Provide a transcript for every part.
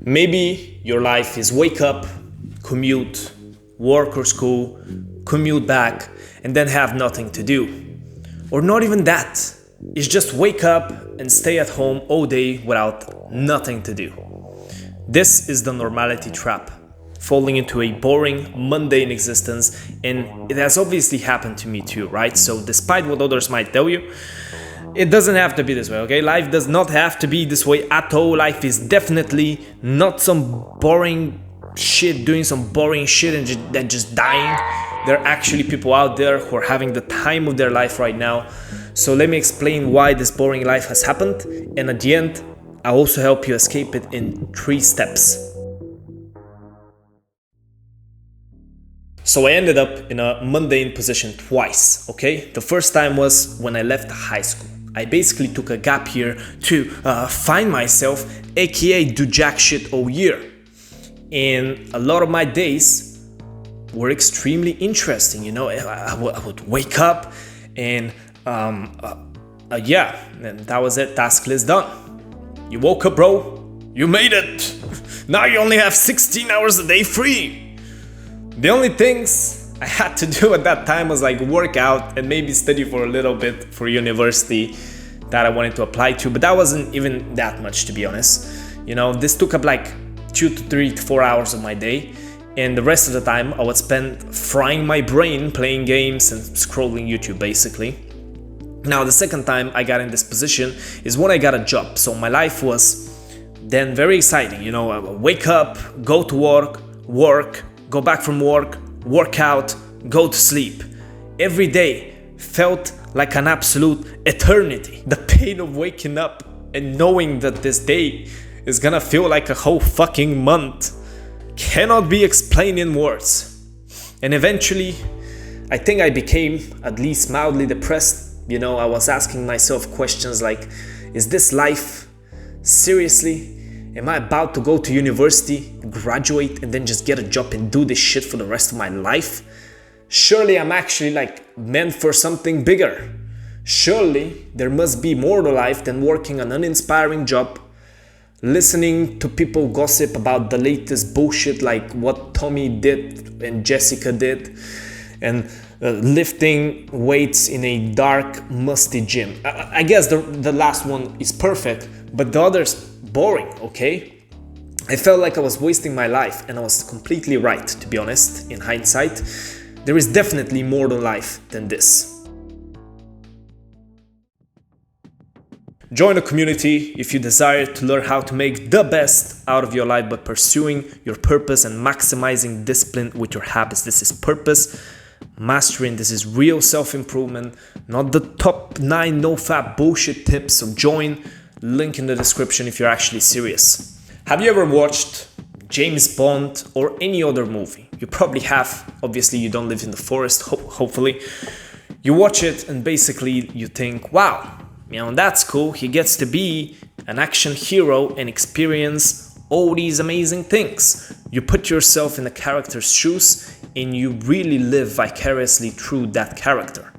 Maybe your life is wake up, commute, work or school, commute back, and then have nothing to do. Or not even that. It's just wake up and stay at home all day without nothing to do. This is the normality trap, falling into a boring, mundane existence, and it has obviously happened to me too, right? So despite what others might tell you, it doesn't have to be this way, okay? Life does not have to be this way at all. Life is definitely not some boring shit, doing some boring shit and then just dying. There are actually people out there who are having the time of their life right now. So let me explain why this boring life has happened, and at the end, I'll also help you escape it in 3 steps. So I ended up in a mundane position twice, okay? The first time was when I left high school. I basically took a gap year to find myself, aka do jack shit all year. And a lot of my days were extremely interesting, you know? I would wake up and and that was it, task list done. You woke up, bro, you made it. Now you only have 16 hours a day free. The only things I had to do at that time was like work out and maybe study for a little bit for university that I wanted to apply to, but that wasn't even that much, to be honest. You know, this took up like 2 to 3 to 4 hours of my day, and the rest of the time I would spend frying my brain playing games and scrolling YouTube basically. Now the second time I got in this position is when I got a job, so my life was then very exciting. You know, I would wake up, go to work, go back from work, work out, go to sleep. Every day felt like an absolute eternity. The pain of waking up and knowing that this day is gonna feel like a whole fucking month cannot be explained in words. And eventually, I think I became at least mildly depressed. You know, I was asking myself questions like, is this life? Seriously? Am I about to go to university, graduate, and then just get a job and do this shit for the rest of my life? Surely I'm actually like meant for something bigger. Surely there must be more to life than working an uninspiring job, listening to people gossip about the latest bullshit like what Tommy did and Jessica did, and lifting weights in a dark, musty gym. I guess the last one is perfect, but the other's boring, okay? I felt like I was wasting my life, and I was completely right, to be honest, in hindsight. There is definitely more to life than this. Join a community if you desire to learn how to make the best out of your life by pursuing your purpose and maximizing discipline with your habits. This is purpose mastering. This is real self-improvement, not the top 9 no-fap bullshit tips. So join, link in the description if you're actually serious. Have you ever watched James Bond or any other movie? You probably have. Obviously you don't live in the forest, hopefully. You watch it and basically you think, wow, you know, that's cool. He gets to be an action hero and experience all these amazing things. You put yourself in the character's shoes and you really live vicariously through that character.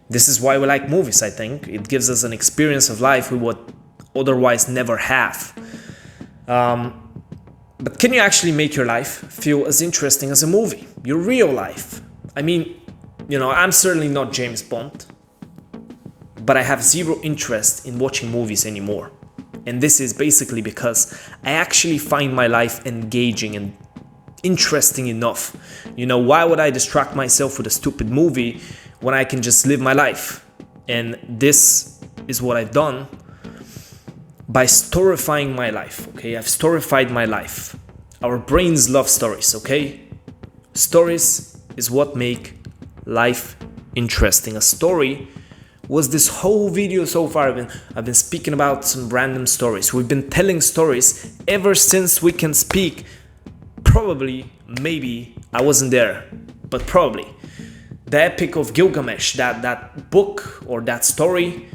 This is why we like movies, I think. It gives us an experience of life we would otherwise never have. But can you actually make your life feel as interesting as a movie? Your real life? I mean, you know, I'm certainly not James Bond, but I have zero interest in watching movies anymore. And this is basically because I actually find my life engaging and interesting enough. You know, why would I distract myself with a stupid movie when I can just live my life? And this is what I've done by storifying my life, okay? I've storified my life. Our brains love stories, okay? Stories is what make life interesting. A story was this whole video so far. I've been speaking about some random stories. We've been telling stories ever since we can speak. Probably, maybe, I wasn't there, but probably. The Epic of Gilgamesh, that book or that story,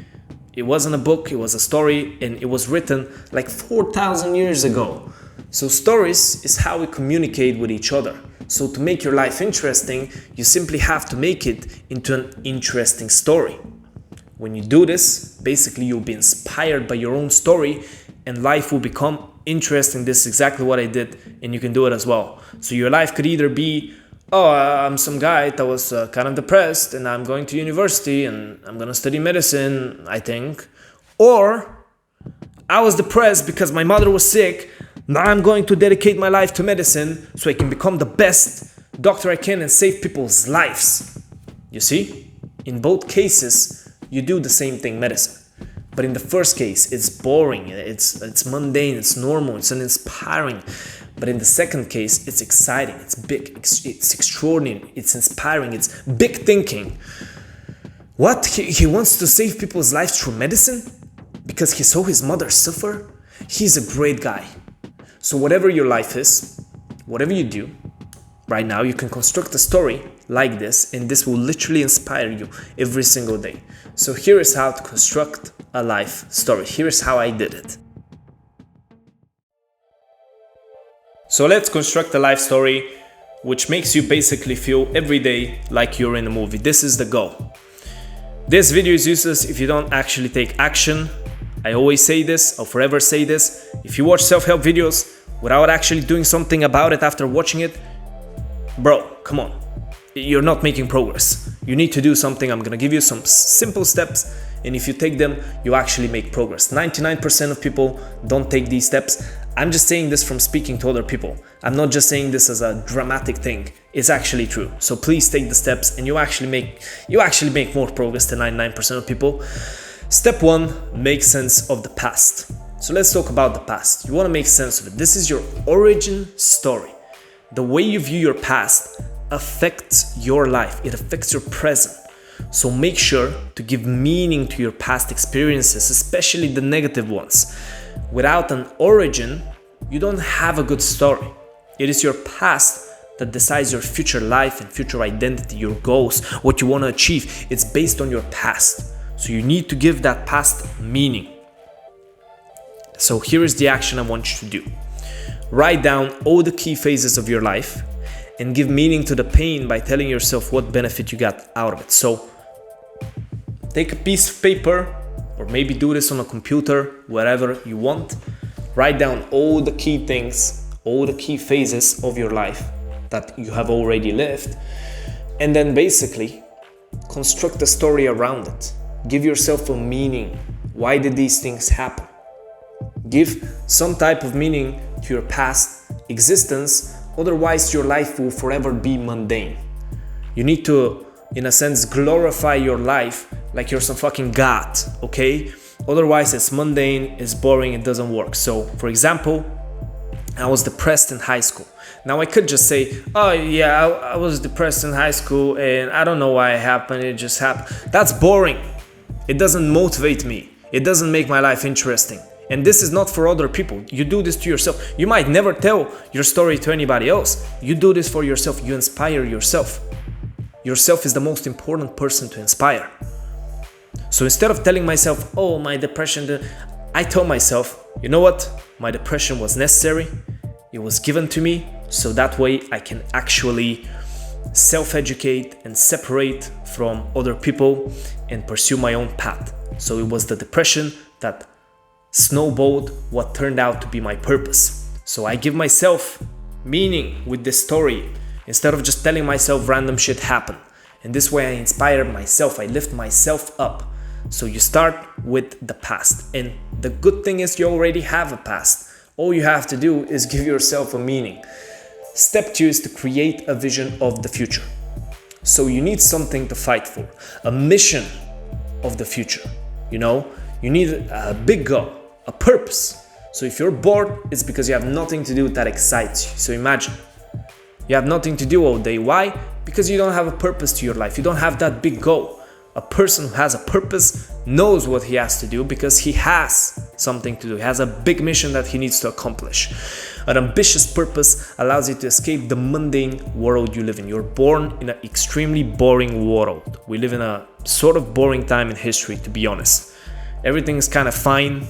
it wasn't a book, it was a story, and it was written like 4,000 years ago. So stories is how we communicate with each other. So to make your life interesting, you simply have to make it into an interesting story. When you do this, basically you'll be inspired by your own story and life will become interesting. This is exactly what I did, and you can do it as well. So your life could either be, oh, I'm some guy that was kind of depressed and I'm going to university and I'm gonna study medicine, I think. Or I was depressed because my mother was sick. Now I'm going to dedicate my life to medicine so I can become the best doctor I can and save people's lives. You see? In both cases, you do the same thing, medicine. But in the first case, it's boring, it's mundane, it's normal, it's uninspiring. But in the second case, it's exciting, it's big, it's extraordinary, it's inspiring, it's big thinking. What? He wants to save people's lives through medicine? Because he saw his mother suffer? He's a great guy. So whatever your life is, whatever you do, right now you can construct a story like this, and this will literally inspire you every single day. So here is how to construct a life story. Here is how I did it. So let's construct a life story which makes you basically feel every day like you're in a movie. This is the goal. This video is useless if you don't actually take action. I always say this, I'll forever say this. If you watch self-help videos without actually doing something about it after watching it, bro, come on. You're not making progress. You need to do something. I'm gonna give you some simple steps, and if you take them, you actually make progress. 99% of people don't take these steps. I'm just saying this from speaking to other people. I'm not just saying this as a dramatic thing. It's actually true. So please take the steps, and you actually make more progress than 99% of people. Step 1, make sense of the past. So let's talk about the past. You want to make sense of it. This is your origin story. The way you view your past affects your life. It affects your present. So make sure to give meaning to your past experiences, especially the negative ones. Without an origin, you don't have a good story. It is your past that decides your future life and future identity, your goals, what you want to achieve. It's based on your past. So you need to give that past meaning. So here is the action I want you to do. Write down all the key phases of your life and give meaning to the pain by telling yourself what benefit you got out of it. So take a piece of paper, or maybe do this on a computer, wherever you want. Write down all the key things, all the key phases of your life that you have already lived, and then basically construct a story around it. Give yourself a meaning. Why did these things happen? Give some type of meaning to your past existence, otherwise your life will forever be mundane. You need to, in a sense, glorify your life like you're some fucking god, okay? Otherwise it's mundane, it's boring, it doesn't work. So, for example, I was depressed in high school. Now I could just say, oh yeah, I was depressed in high school and I don't know why it happened, it just happened. That's boring. It doesn't motivate me. It doesn't make my life interesting. And this is not for other people. You do this to yourself. You might never tell your story to anybody else. You do this for yourself. You inspire yourself. Yourself is the most important person to inspire. So instead of telling myself, oh, my depression, I tell myself, you know what? My depression was necessary. It was given to me. So that way I can actually self-educate and separate from other people and pursue my own path. So it was the depression that snowballed what turned out to be my purpose. So I give myself meaning with this story instead of just telling myself random shit happened. And this way I inspire myself, I lift myself up. So you start with the past. And the good thing is you already have a past. All you have to do is give yourself a meaning. Step 2 is to create a vision of the future. So you need something to fight for, a mission of the future. You know, you need a big goal, a purpose. So if you're bored, it's because you have nothing to do that excites you. So imagine, you have nothing to do all day. Why? Because you don't have a purpose to your life. You don't have that big goal. A person who has a purpose knows what he has to do because he has something to do. He has a big mission that he needs to accomplish. An ambitious purpose allows you to escape the mundane world you live in. You're born in an extremely boring world. We live in a sort of boring time in history, to be honest. Everything is kind of fine,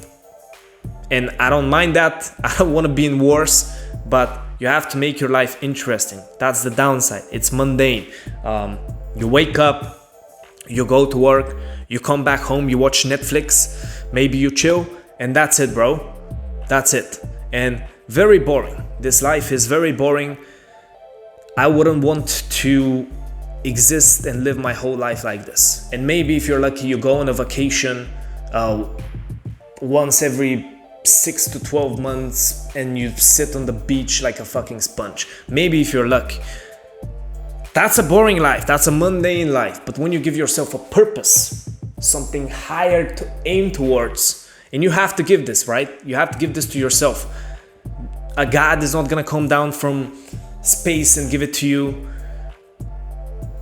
and I don't mind that. I don't want to be in wars, but you have to make your life interesting. That's the downside. It's mundane. You wake up, you go to work, you come back home, you watch Netflix, maybe you chill, and that's it, bro. That's it. and very boring. This life is very boring. I wouldn't want to exist and live my whole life like this. And maybe if you're lucky, you go on a vacation once every 6 to 12 months and you sit on the beach like a fucking sponge. Maybe if you're lucky. That's a boring life, that's a mundane life. But when you give yourself a purpose, something higher to aim towards, and you have to give this, right? You have to give this to yourself. A God is not gonna come down from space and give it to you.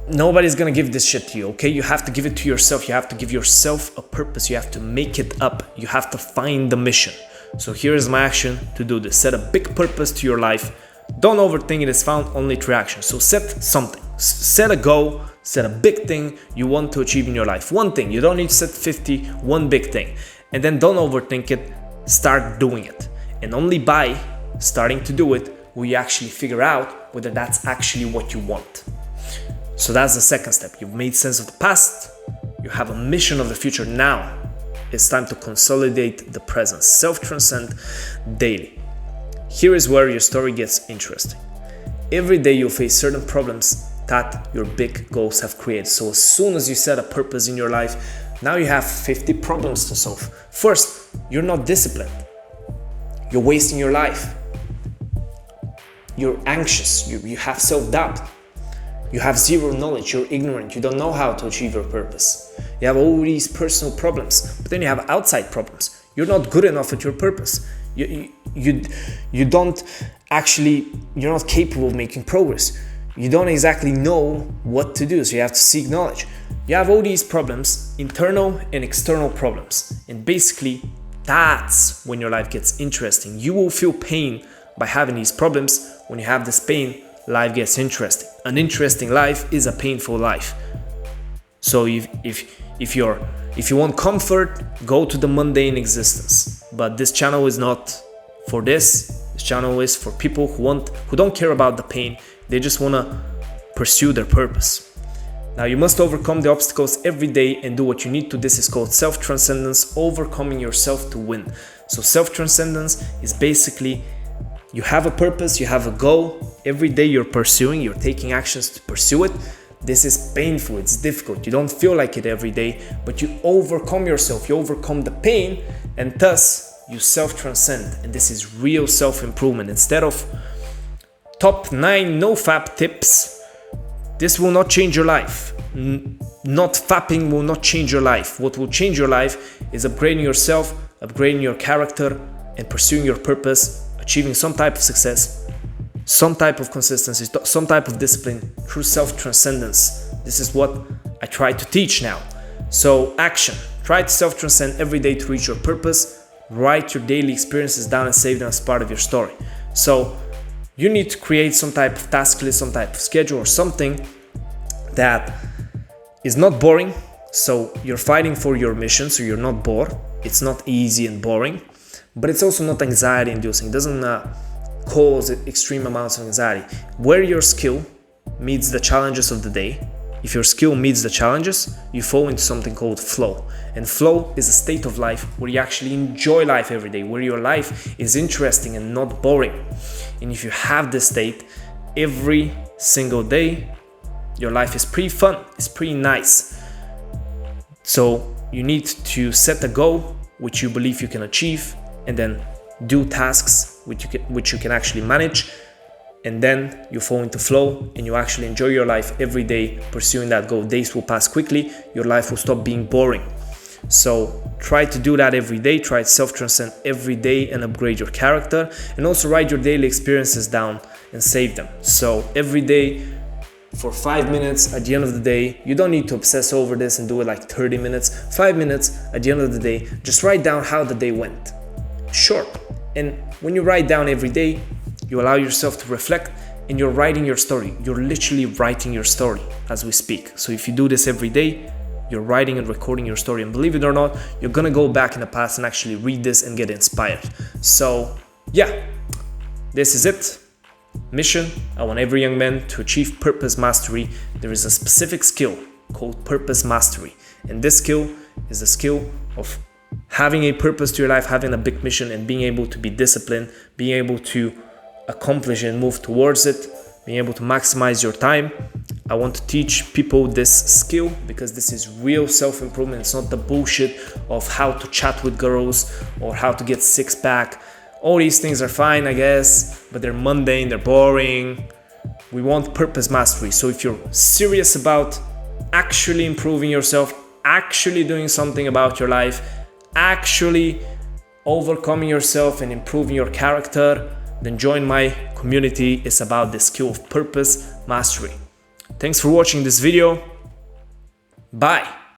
Nobody's gonna give this shit to you, okay? You have to give it to yourself. You have to give yourself a purpose. You have to make it up. You have to find the mission. So here is my action to do this. Set a big purpose to your life. Don't overthink it. Is found only through action. So set something. Set a goal. Set a big thing you want to achieve in your life. One thing. You don't need to set 50. One big thing. And then don't overthink it. Start doing it. And only by starting to do it will you actually figure out whether that's actually what you want. So that's the second step. You've made sense of the past. You have a mission of the future. Now it's time to consolidate the present. Self-transcend daily. Here is where your story gets interesting. Every day you'll face certain problems that your big goals have created. So as soon as you set a purpose in your life, now you have 50 problems to solve. First, you're not disciplined. You're wasting your life. You're anxious. You have self-doubt. You have zero knowledge, you're ignorant, you don't know how to achieve your purpose. You have all these personal problems, but then you have outside problems. You're not good enough at your purpose. You're not capable of making progress. You don't exactly know what to do, so you have to seek knowledge. You have all these problems, internal and external problems. And basically, that's when your life gets interesting. You will feel pain by having these problems. When you have this pain, life gets interesting. An interesting life is a painful life. So if you want comfort, go to the mundane existence. But this channel is not for this. This channel is for people who don't care about the pain. They just want to pursue their purpose. Now you must overcome the obstacles every day and do what you need to. This is called self-transcendence, overcoming yourself to win. So self-transcendence is basically you have a purpose, you have a goal. Every day you're pursuing, you're taking actions to pursue it. This is painful, it's difficult. You don't feel like it every day, but you overcome yourself, you overcome the pain, and thus you self-transcend. And this is real self-improvement. Instead of top 9 no-fap tips, this will not change your life. Not fapping will not change your life. What will change your life is upgrading yourself, upgrading your character, and pursuing your purpose, achieving some type of success, some type of consistency, some type of discipline through self-transcendence. This is what I try to teach now. So action. Try to self-transcend every day to reach your purpose. Write your daily experiences down and save them as part of your story. So you need to create some type of task list, some type of schedule or something that is not boring. So you're fighting for your mission, so you're not bored. It's not easy and boring. But it's also not anxiety inducing. It doesn't cause extreme amounts of anxiety. Where your skill meets the challenges of the day, if your skill meets the challenges, you fall into something called flow. And flow is a state of life where you actually enjoy life every day, where your life is interesting and not boring. And if you have this state every single day, your life is pretty fun, it's pretty nice. So you need to set a goal which you believe you can achieve, and then do tasks which you can actually manage, and then you fall into flow and you actually enjoy your life every day pursuing that goal. Days will pass quickly, your life will stop being boring. So try to do that every day, try to self-transcend every day and upgrade your character, and also write your daily experiences down and save them. So every day for 5 minutes at the end of the day, you don't need to obsess over this and do it like 30 minutes, 5 minutes at the end of the day, just write down how the day went. Short. And when you write down every day, you allow yourself to reflect and you're writing your story. You're literally writing your story as we speak. So if you do this every day, you're writing and recording your story. And believe it or not, you're gonna go back in the past and actually read this and get inspired. So yeah, this is it. Mission. I want every young man to achieve purpose mastery. There is a specific skill called purpose mastery. And this skill is the skill of having a purpose to your life, having a big mission, and being able to be disciplined, being able to accomplish and move towards it, being able to maximize your time. I want to teach people this skill because this is real self-improvement. It's not the bullshit of how to chat with girls or how to get six-pack. All these things are fine, I guess, but they're mundane, they're boring. We want purpose mastery. So if you're serious about actually improving yourself, actually doing something about your life, actually overcoming yourself and improving your character, then join my community. It's about the skill of purpose mastery. Thanks for watching this video. Bye.